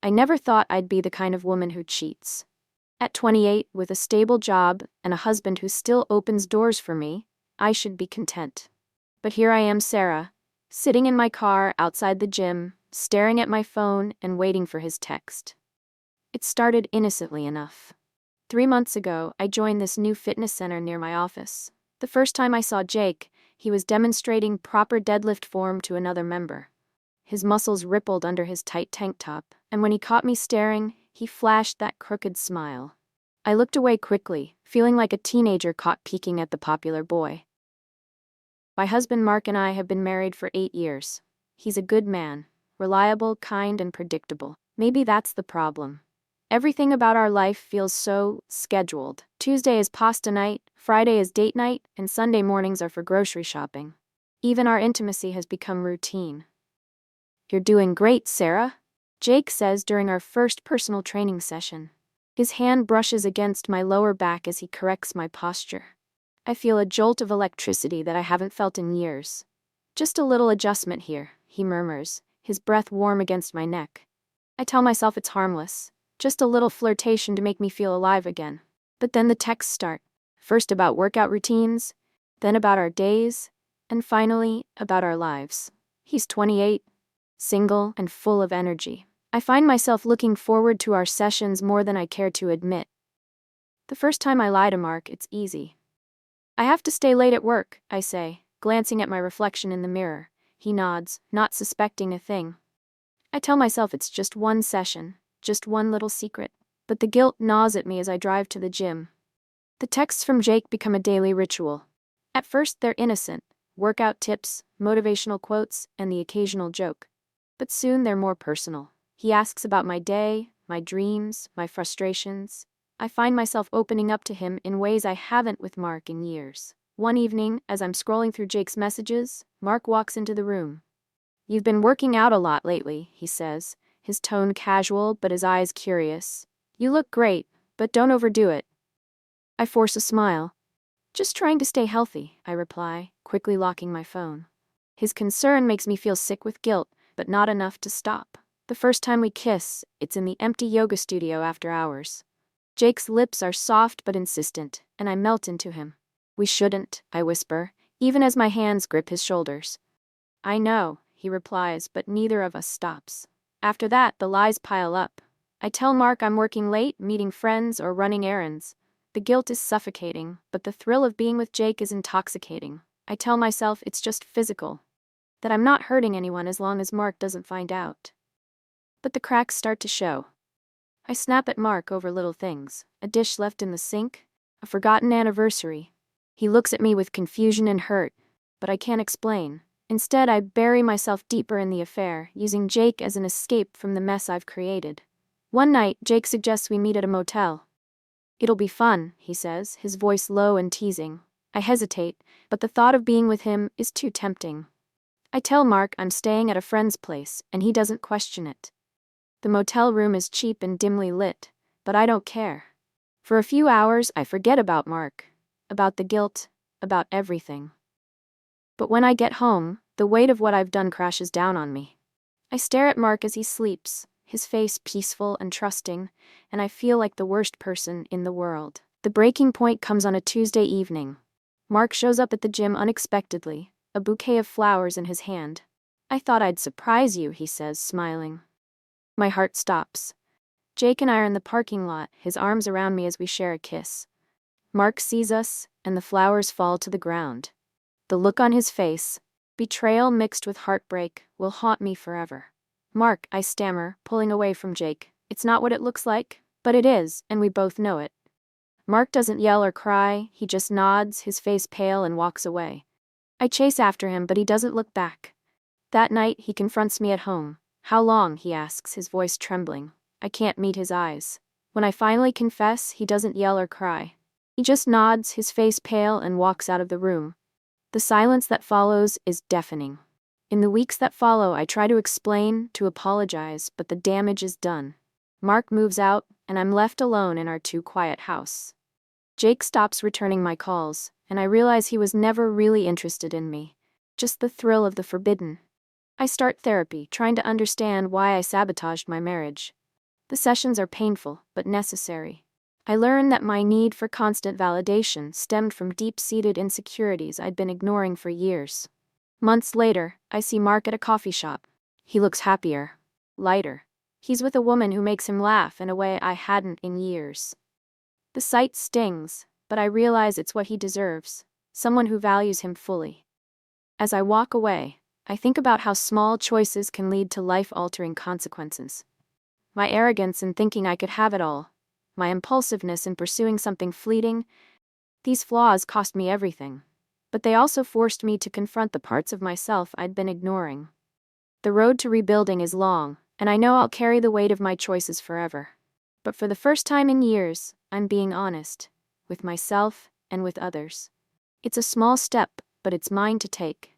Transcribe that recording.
I never thought I'd be the kind of woman who cheats. At 28, with a stable job and a husband who still opens doors for me, I should be content. But here I am, Sarah, sitting in my car outside the gym, staring at my phone and waiting for his text. It started innocently enough. 3 months ago, I joined this new fitness center near my office. The first time I saw Jake, he was demonstrating proper deadlift form to another member. His muscles rippled under his tight tank top, and when he caught me staring, he flashed that crooked smile. I looked away quickly, feeling like a teenager caught peeking at the popular boy. My husband Mark and I have been married for 8 years. He's a good man, reliable, kind, and predictable. Maybe that's the problem. Everything about our life feels so scheduled. Tuesday is pasta night, Friday is date night, and Sunday mornings are for grocery shopping. Even our intimacy has become routine. "You're doing great, Sarah," Jake says during our first personal training session. His hand brushes against my lower back as he corrects my posture. I feel a jolt of electricity that I haven't felt in years. "Just a little adjustment here," he murmurs, his breath warm against my neck. I tell myself it's harmless, just a little flirtation to make me feel alive again. But then the texts start. First about workout routines, then about our days, and finally about our lives. He's 28, single, and full of energy. I find myself looking forward to our sessions more than I care to admit. The first time I lie to Mark, it's easy. "I have to stay late at work," I say, glancing at my reflection in the mirror. He nods, not suspecting a thing. I tell myself it's just one session, just one little secret, but the guilt gnaws at me as I drive to the gym. The texts from Jake become a daily ritual. At first they're innocent, workout tips, motivational quotes, and the occasional joke. But soon they're more personal. He asks about my day, my dreams, my frustrations. I find myself opening up to him in ways I haven't with Mark in years. One evening, as I'm scrolling through Jake's messages, Mark walks into the room. "You've been working out a lot lately," he says, his tone casual but his eyes curious. "You look great, but don't overdo it." I force a smile. "Just trying to stay healthy," I reply, quickly locking my phone. His concern makes me feel sick with guilt, but not enough to stop. The first time we kiss, it's in the empty yoga studio after hours. Jake's lips are soft but insistent, and I melt into him. "We shouldn't," I whisper, even as my hands grip his shoulders. "I know," he replies, but neither of us stops. After that, the lies pile up. I tell Mark I'm working late, meeting friends, or running errands. The guilt is suffocating, but the thrill of being with Jake is intoxicating. I tell myself it's just physical, that I'm not hurting anyone as long as Mark doesn't find out. But the cracks start to show. I snap at Mark over little things: a dish left in the sink, a forgotten anniversary. He looks at me with confusion and hurt, but I can't explain. Instead, I bury myself deeper in the affair, using Jake as an escape from the mess I've created. One night, Jake suggests we meet at a motel. "It'll be fun," he says, his voice low and teasing. I hesitate, but the thought of being with him is too tempting. I tell Mark I'm staying at a friend's place, and he doesn't question it. The motel room is cheap and dimly lit, but I don't care. For a few hours, I forget about Mark, about the guilt, about everything. But when I get home, the weight of what I've done crashes down on me. I stare at Mark as he sleeps, his face peaceful and trusting, and I feel like the worst person in the world. The breaking point comes on a Tuesday evening. Mark shows up at the gym unexpectedly, a bouquet of flowers in his hand. "I thought I'd surprise you," he says, smiling. My heart stops. Jake and I are in the parking lot, his arms around me as we share a kiss. Mark sees us, and the flowers fall to the ground. The look on his face, betrayal mixed with heartbreak, will haunt me forever. "Mark," I stammer, pulling away from Jake. "It's not what it looks like." But it is, and we both know it. Mark doesn't yell or cry, he just nods, his face pale, and walks away. I chase after him, but he doesn't look back. That night, he confronts me at home. "How long?" he asks, his voice trembling. I can't meet his eyes. When I finally confess, he doesn't yell or cry. He just nods, his face pale, and walks out of the room. The silence that follows is deafening. In the weeks that follow, I try to explain, to apologize, but the damage is done. Mark moves out, and I'm left alone in our too-quiet house. Jake stops returning my calls, and I realize he was never really interested in me. Just the thrill of the forbidden. I start therapy, trying to understand why I sabotaged my marriage. The sessions are painful, but necessary. I learned that my need for constant validation stemmed from deep-seated insecurities I'd been ignoring for years. Months later, I see Mark at a coffee shop. He looks happier, lighter. He's with a woman who makes him laugh in a way I hadn't in years. The sight stings, but I realize it's what he deserves, someone who values him fully. As I walk away, I think about how small choices can lead to life-altering consequences. My arrogance in thinking I could have it all, my impulsiveness in pursuing something fleeting, these flaws cost me everything. But they also forced me to confront the parts of myself I'd been ignoring. The road to rebuilding is long, and I know I'll carry the weight of my choices forever. But for the first time in years, I'm being honest, with myself and with others. It's a small step, but it's mine to take.